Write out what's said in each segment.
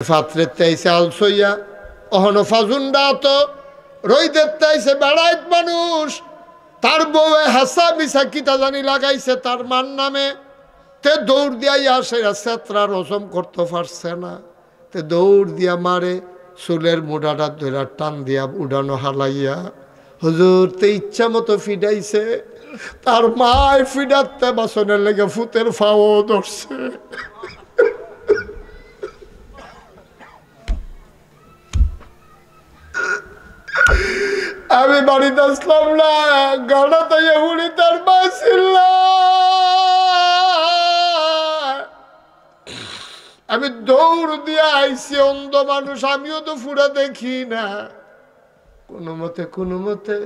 ফাত্রের তাইছে আলসইয়া অহনো ফাজুন্ডা তো রইদের তাইছে বেড়াইত মানুষ তার বউয়ে হাসা মিশা কিতা জানি লাগাইছে তার মান নামে তে দৌড় দিয়াই আসে সেত্রা রসম করতে পারছে না তে দৌড় দিয়া মারে চুলের মুডাটা ধরে টান দিয়া উড়ানো হালাইয়া হুজুর তে ইচ্ছা মতো ফিডাইছে তার মায় ফিডাতে বাসনের লেগে ফুতের ফাও ধরছে। আমি বাড়িতে আসলাম না গাড়া তাই হুড়ি তার বাসিল আমি দৌড় দিয়ে আইসি অন্ধ মানুষ আমিও তো ফুরা দেখি না কোনো মতে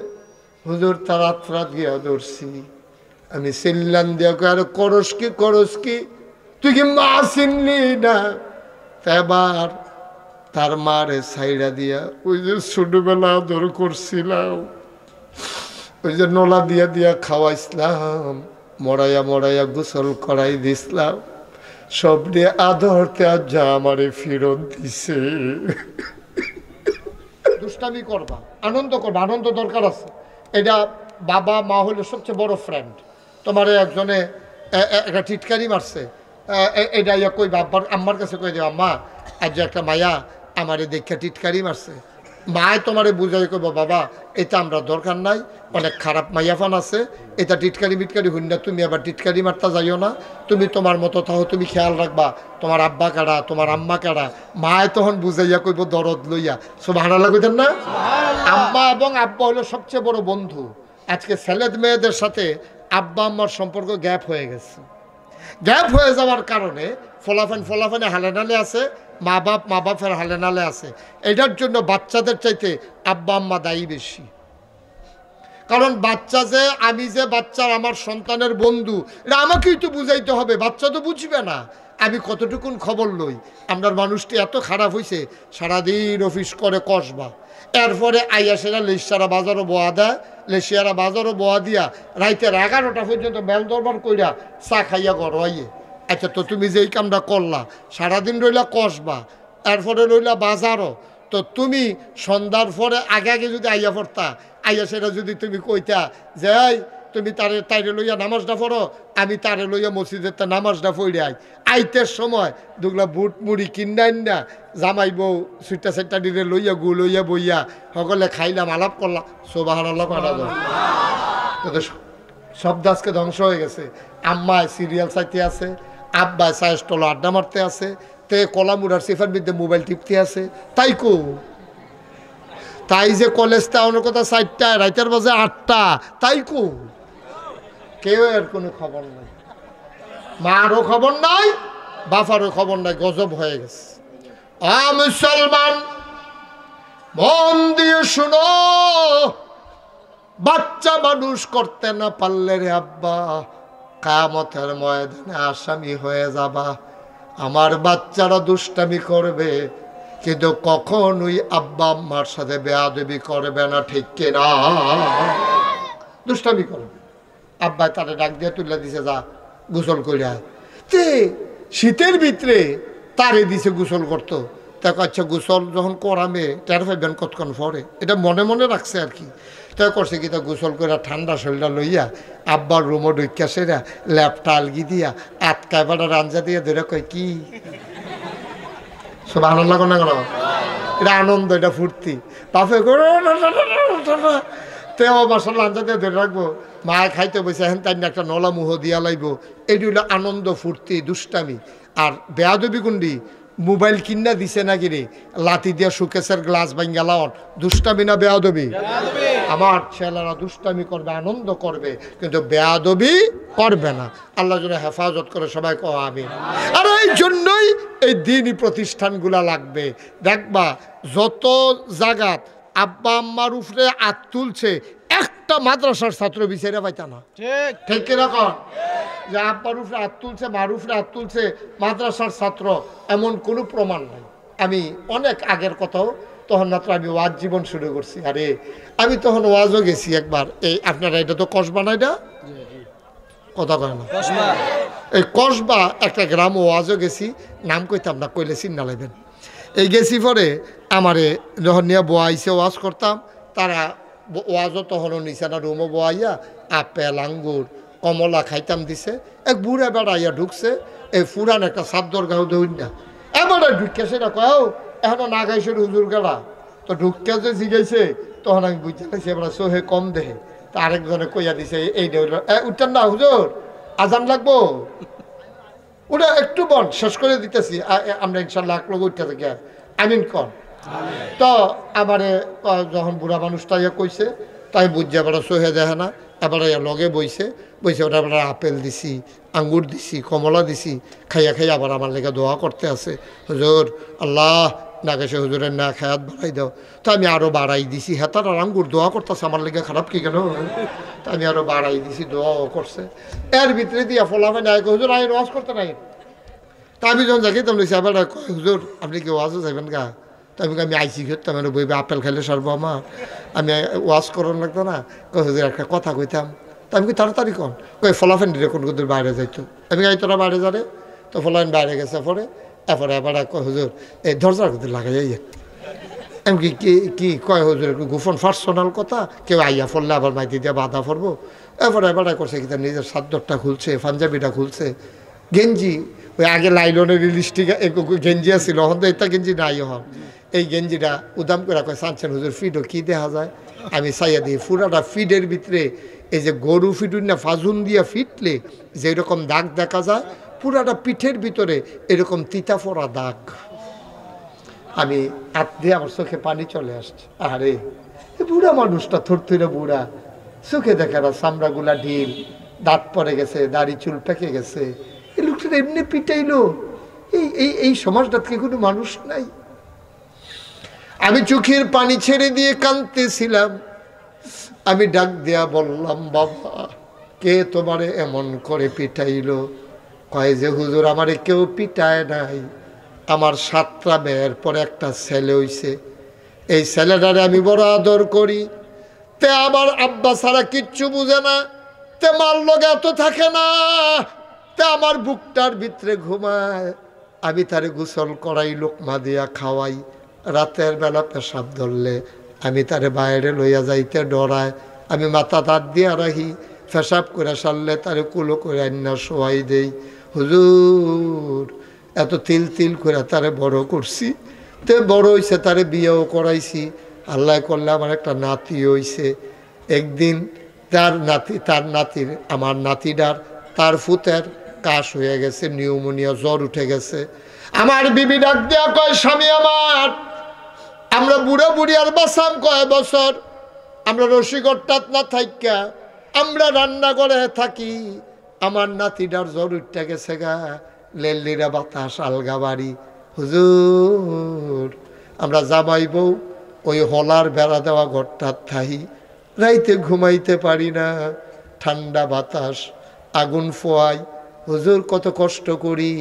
হুজুর তার আত্রা দিয়া ধরছি আমি চিল্লান দিয়া আরে করস কি তুই কি মা চিনলি না এবার তার মারে সাইডা দিয়া ওই যে ছোটবেলা আদর করছিলাম ওই যে নোলা দিয়া দিয়া খাওয়াইছিলাম মরাইয়া গোসল করাই দিছিলাম সব দিয়ে আদরতে আজ যা আমারে ফিরত দিছে। দুষ্টামি করবা আনন্দ করবা আনন্দ দরকার আছে এটা বাবা মা হলো সবচেয়ে বড় ফ্রেন্ড তোমার একজনে একটা টিটকারি মারছে এটা ইয়া কই বাবার আম্মার কাছে কই দেওয়া আম্মা আজ একটা মায়া আমারে দেখা টিটকারি মারছে মায় তোমারে বুঝাই করবো বাবা এটা আমরা দরকার নাই অনেক খারাপ মাইয়াফান আছে এটা টিটকারি মিটকারি হইন না তুমি আবার টিটকারি মারতা যাইও না তুমি তোমার মতো তাহলে তুমি খেয়াল রাখবা তোমার আব্বা কাড়া তোমার আম্মা কাড়া মায় তখন বুঝাইয়া কইব দরদ লইয়া সুবহানাল্লাহ কইতেন না। আম্মা এবং আব্বা হলো সবচেয়ে বড় বন্ধু। আজকে ছেলেদ মেয়েদের সাথে আব্বা আম্মার সম্পর্ক গ্যাপ হয়ে গেছে। গ্যাপ হয়ে যাওয়ার কারণে ফলাফানে হালে নালে আছে মা বাপের হালে নালে আছে। এটার জন্য বাচ্চাদের চাইতে আব্বা আম্মা দায়ী বেশি। কারণ বাচ্চা যে আমি যে বাচ্চার আমার সন্তানের বন্ধু এটা আমাকেই তো বুঝাইতে হবে, বাচ্চা তো বুঝবে না আমি কতটুকুন খবর লই। আপনার মানুষটি এত খারাপ হয়েছে সারাদিন অফিস করে কসবা এরপরে আইয়াসেরা লেশিয়ারা বাজারও বোয়া দেয় লেশিয়ারা বাজারও বোয়া দিয়া রাইতের 11টা পর্যন্ত মেল দরবার কইরা চা খাইয়া গড়াইয়ে। আচ্ছা তো তুমি যেই কামটা করলা সারাদিন রইলা কসবা এরপরে রইলা বাজারও তো তুমি সন্ধ্যার পরে আগে যদি আইয়া পড়তা আইয়া সেটা যদি তুমি কইতা যে তুমি তারে লইয়া নামাজটা পড়ো আমি তারে লইয়া মসজিদের তা নামাজটা পড়ে আইতের সময় দুগলা বুট মুড়ি কিনাইন না জামাই বউ সুইটা সেটা দিলে লইয়া গু লইয়া বইয়া সকলে খাইলাম আলাপ করলাম সুবহানাল্লাহ শব্দ আজকে ধ্বংস হয়ে গেছে। আম্মায় সিরিয়াল চাইতে আছে আব্বায় চায় স্টল আড্ডা মারতে আছে তে কলামুড়ার সিফার বিদ্যে মোবাইল টিপতে আছে তাই যে কলেজটা অনেক কথা 4টায় রাইতের বাজে 8টা কেউ এর কোনো খবর নাই মারও খবর নাই বাফারও খবর নাই গজব হয়ে গেছে। মুসলমান মন দিয়ে শুনো বাচ্চা মানুষ করতে না পারলে রে আব্বা কিয়ামতের ময়দানে আসামি হয়ে যাবা। আমার বাচ্চারা দুষ্টামি করবে কিন্তু কখনোই আব্বা আম্মার সাথে বেয়াদবি করবে না, ঠিক কিনা? দুষ্টামি করবে আব্বা তারে ডাক দিয়ে তুলে দিছে যা গোসল করে তে শীতের ভিতরে তারে দিছে গোসল করতো তাকে আচ্ছা গোসল যখন করামে টের পাইবেন কতক্ষণ পরে এটা মনে রাখছে আর কি। তাই করছে কি তা গোসল করে ঠান্ডা শরীরটা লইয়া আব্বার রুমও ঢুকিয়া সেরা ল্যাপটা আলগি দিয়া আটকায় বাটা রাঞ্জা দিয়ে ধরে কয় কি সব আনন্দ না কেন এটা আনন্দ এটা ফুর্তি বাপে তেও বাসার লাঞ্জা দিয়ে ধরে রাখবো মায় খাইতে বসে হেন তাই একটা নলা মুহ দিয়া লাইব এটি হলো আনন্দ ফুর্তি দুষ্টামি। আর বেয়াদবি গুন্ডি মোবাইল কিনা দিছে নাকি রে লাতি দিয়া সুকেশের গ্লাস ভাঙ্গা লাওন দুষ্টামি না বেয়াদবি? আমার ছেলেরা দুষ্টামি করবে আনন্দ করবে কিন্তু বেয়াদবি করবে না। আল্লাহ যেন হেফাজত করে সবাই কও আমিন। আর এই জন্যই এই দিনই প্রতিষ্ঠানগুলা লাগবে। দেখবা যত জায়গাত আব্বা আম্মার উপরে হাত তুলছে একটা মাদ্রাসার ছাত্র বিচারে পাইতা না, ঠিক কিরকম? যে আব্বার উপরে হাত তুলছে মার উপরে হাত তুলছে মাদ্রাসার ছাত্র এমন কোনো প্রমাণ নাই। আমি অনেক আগের কথাও তখন মাত্র আমি ওয়াজ জীবন শুরু করছি। আরে আমি তখন ওয়াজও গেছি একবার এই আপনারা এটা তো কসবা না এটা কথা কয় না এই কসবা একটা গ্রাম ওয়াজও গেছি নাম কইতাম না কইলে চিন্না লাগবেন এই গেছি পরে আমারে যখন নিয়ে বোয়াইছে ওয়াজ করতাম, তারা ওয়াজও তখনও নিচে না, রুমও বোয়াইয়া আপেল আঙ্গুর কমলা খাইতাম দিছে। এক বুড়া বেড়াইয়া ঢুকছে, এই ফুরান একটা চাদর গাও দৌড় না, এবারে ঢুকে সেটা কয় এখনো না গাইছে হুজুর গেলা। তো ঢুকতে যে জিগাইছে তখন আমি বুঝতে পারছি এবার সোহে কম দেহে। তা আরেকজনে কইয়া দিছে এই উঠতেন না হুজুর, আজান লাগবো, ওটা একটু বন শেষ করে দিতেছি, আমরা ইনশাল্লাহ এক লোক উঠতে থাকি। আমিন কন। তো আমারে যখন বুড়া মানুষটা ইয়ে কইছে, তাই বুঝছে এবার সোহে দেখে না, এবারে লগে বইছে ওটা এবার আপেল দিছি, আঙ্গুর দিছি, কমলা দিছি, খাইয়া খাইয়া আবার আমার লেগে দোয়া করতে আছে, হুজুর আল্লাহ না গেছে হুজুরের না খায়াত বাড়াই দাও। তো আমি আরও বাড়াই দিছি, হেতার আর আঙ্গুর দোয়া করতেছে, আমার লেগে খারাপ কি কেন? তো আমি আরও বাড়াই দিছি, দোয়াও করছে। এর ভিতরে দিয়া ফলাফে নাই, হুজুর আই ওয়াজ করতে নাই। তা আমি যখন যাকে তেমন আবার হুজুর আপনি কি ওয়াজও যাবেন গা? তো আমি আইসি করতাম, আমি বইবে আপেল খাইলে সারবো আমার, আমি ওয়াজ করার লাগতো না। হুজুর একটা কথা কইতাম, তা আমি তাড়াতাড়ি কন কই ফলাফেন দিলে কোন কোন বাইরে যাইতো, আমি গাই তোরা বাইরে যারে। তো ফলাফেন বাইরে গেছে পরে এরপরে এবার হুজুর এই দরজার কথা লাগাই যাই। আমি কি কয় হুজুর একটু গোপন পার্সোনাল কথা, কেউ আইয়া ফললে আবার মাইতি দিয়ে বাধা পড়বো। এরপরে এবার করছে কি তার নিজের সাদ্দরটা খুলছে, পাঞ্জাবিটা খুলছে, গেঞ্জি ওই আগে লাইলনের লিপস্টিক গেঞ্জি আছিল, হন তো এটা গেঞ্জি নাই হন। এই গেঞ্জিটা উদাম করে কয় চাচ্ছেন হুজুর ফিডও কি দেখা যায়? আমি চাইয়া দিই পুরাটা ফিডের ভিতরে এই যে গরু ফিডুর না ফাজুন দিয়া ফিটলে যেরকম দাগ দেখা যায়, পুরাটা পিঠের ভিতরে এরকম তিতা পড়া দাগ। আমি হাত দিয়ে আমার চোখে পানি চলে আসছে। আরে বুড়া মানুষটা থরথরে বুড়া, চোখে দেখে না, চামড়াগুলা ঢিল, দাঁত পড়ে গেছে, দাড়ি চুল পেকে গেছে। এই লোকটা এমনি পিটাইলো, এই সমাজটাতে কোনো মানুষ নাই। আমি চোখের পানি ছেড়ে দিয়ে কাঁদতেছিলাম। আমি ডাক দিয়া বললাম, বাবা কে তোমারে এমন করে পিটাইলো? কয় যে হুজুর আমারে কেউ পিটায় নাই, আমার 7টা মেয়ের পরে একটা ছেলে হইছে, এই ছেলেটারে আমি বড় আদর করি, তে আমার আব্বা ছাড়া কিচ্ছু বুঝে না, তে মার লগে এত থাকে না, তে আমার বুকটার ভিতরে ঘুমায়, আমি তারে গোসল করাই, লোকমা দিয়া খাওয়াই, রাতের বেলা পেশাব ধরলে আমি তারে বাইরে লইয়া যাইতে ডরায়, আমি মাথা তার দিয়া রাখি, পেশাব করে সারলে তারে কুলো করে আন্না শোয়াই দেই। হুজুর এত তিল তিল করে তারে বড় করছি, তে বড় হইছে, তারে বিয়েও করাইছি, আল্লাহ করলে আমার একটা নাতি হইছে। একদিন তার নাতির আমার নাতিটার তার ফুতের কাশ হয়ে গেছে, নিউমোনিয়া, জ্বর উঠে গেছে। আমার বিবি ডাক দেয়া কয়, স্বামী আমার, আমরা বুড়া বুড়ি আর বাসাম কয় বছর, আমরা রসিকটাত না থাইকা আমরা রান্না করে থাকি, আমার নাতিটার জ্বর উঠে গেছে গা, লেল্লিরা বাতাস আলগা বাড়ি। হুজুর আমরা জামাই বউ ওই হলার বেড়া দেওয়া ঘরটার থাই, রাইতে ঘুমাইতে পারি না, ঠান্ডা বাতাস, আগুন ফোয়াই, হুজুর কত কষ্ট করি।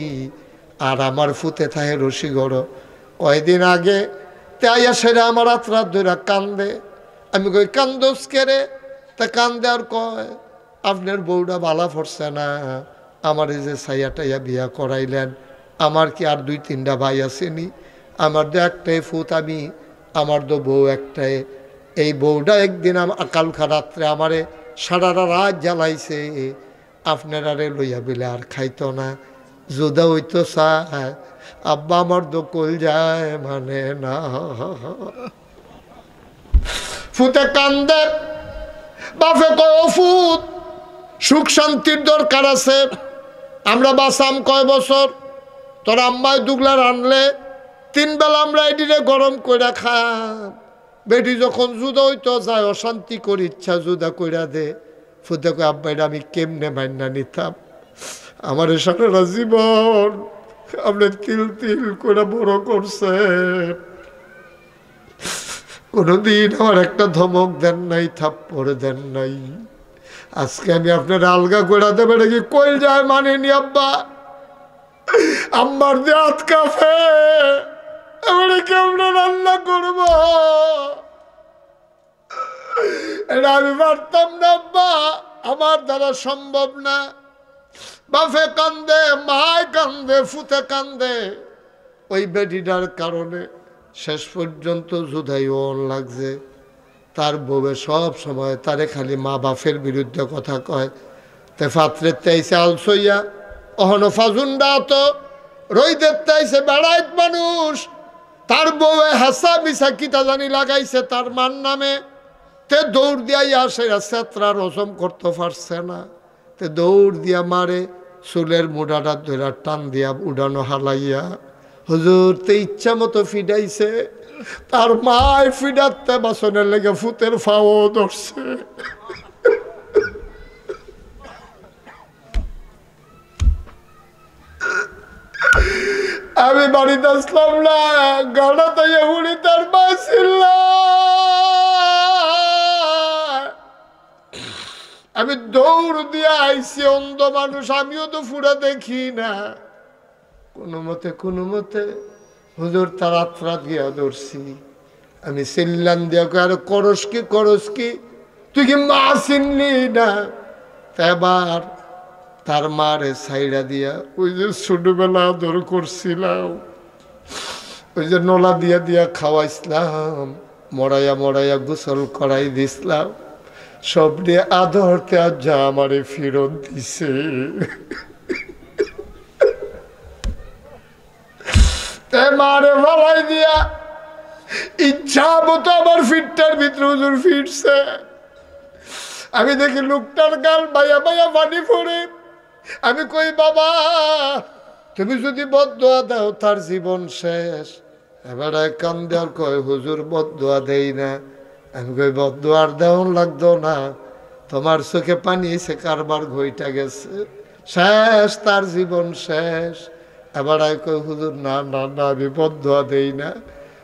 আর আমার ফুতে থাকে রসিগড়, কয়দিন আগে তাইয়া সেরা আমার রাত ধরে কান্দে। আমি কই কান্দোস কেরে? তা কান্দে আর কয় আপনার বউটা বালা পড়ছে না, আমার এই যে ছাইয়া টাইয়া বিয়া করাইলেন, আমার কি আর 2-3টা ভাই আসেনি? আমার তো একটাই ফুত, আমি আমার তো বউ একটাই। এই বউটা একদিন কালকা রাত্রে আমারে সারাটা রাত জ্বালাইছে, আপনারারে লইয়া বিলে আর খাইতো না, যুদা হইতো চায়, আব্বা আমার তো কল যায় মানে না। ফুতে কান্দে, বাপে কয় ও ফুত সুখ শান্তির দরকার আছে, আমরা বাঁচাম কয় বছর, তোর আম্মায় দুগলা রানলে 3 বেলা আমরা এটিরে গরম করে খাম, বেটি যখন জুদা হইতো যায় অশান্তি করে ইচ্ছা জুদা কইরা দে। ফুতে কয় আব্বা এটা আমি কেমনে মাইনা নিতাম, আমার সারা জীবন আপনি তিল তিল করে বড় করছে, কোনোদিন আমার একটা ধমক দেন নাই, থাপ্পড় দেন নাই, আজকে আমি আপনার আলগা করে দেবে নাকি কই যায় মানেনি আব্বা, আম্মার যে হাত কাঁপে, এবারে কেমন রান্না করব, এটা আমি পারতাম না আব্বা, আমার দ্বারা সম্ভব না। বাপে কান্দে, মায় কান্দে, ফুতে কান্দে, ওই বেডিটার কারণে শেষ পর্যন্ত জুদাইও লাগছে। তার বউয়ে সব সময় তারে খালি মা বাপের বিরুদ্ধে কথা কয়। তে ফাত্রের তাইছে আলসইয়া অহনো ফাজুন্ডা তো রইদের তাইছে বেড়াইত মানুষ। তার বউয়ে হাসা মিশা কিতা জানি লাগাইছে তার মার নামে। তে দৌড় দিয়া আসে সেত্রা রসম করতে পারছে না। তে দৌড় দিয়া মারে চুলের মুডাটা ধরে টান দিয়া উড়ানো হালাইয়া হুজুর তে ইচ্ছা মতো ফিডাইছে। তার মায় ফিডাতে বাসনের লেগে ফুতের ফাও ধরছে। আমি বাড়িতে আসলাম না, গাড়া তাইয়া উড়ি তার মা ছিল। আমি দৌড় দিয়ে আইসি, অন্ধ মানুষ আমিও তো ফুরা দেখি না। কোনো মতে হুজুর তার আত্রা দিয়া ধরছি। আমি চিল্লান দিয়া আর করস কি তুই কি মা চিনলি না? এবার তার মারে ছাইড়া দিয়া ওই যে ছোটবেলা আদর করছিলাম, ওই যে নলা দিয়া দিয়া খাওয়াইছিলাম, মরাইয়া গোসল করাই দিছিলাম, সব দিয়ে আদরতে আর যা আমারে ফেরত দিছে। মারে ভালাই দিয়া ইচ্ছা মতো আমার ফিটটার ভিতরে হুজুর ফিরছে। আমি দেখি লোকটার গাল বাইয়া পানি পড়ে। আমি কই বাবা তুমি যদি বদদোয়া দাও তার জীবন শেষ। এবার কান দেওয়ার কয় হুজুর বদদোয়া দেই না। আমি কই বদদোয়ার দেওয়ান লাগতো না, তোমার চোখে পানি এসে কারবার ঘইটা গেছে, শেষ তার জীবন শেষ। এবার কই হুজুর না আমি বদদোয়া দেই না।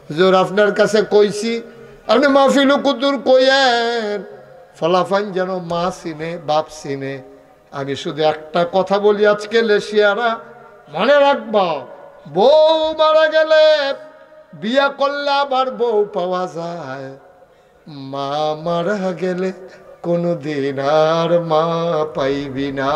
হুজুর আপনার কাছে কইছি, আপনি মাহফিল কুতুর কইয়েন ফলাফাইন যেন মা চিনে বাপ চিনে। আমি শুধু একটা কথা বলি আজকে লেশিয়ারা মনে রাখবা, বউ মারা গেলে বিয়া করলে আবার বউ পাওয়া যায়, মা মারা গেলে কোনোদিন আর মা পাইবি না।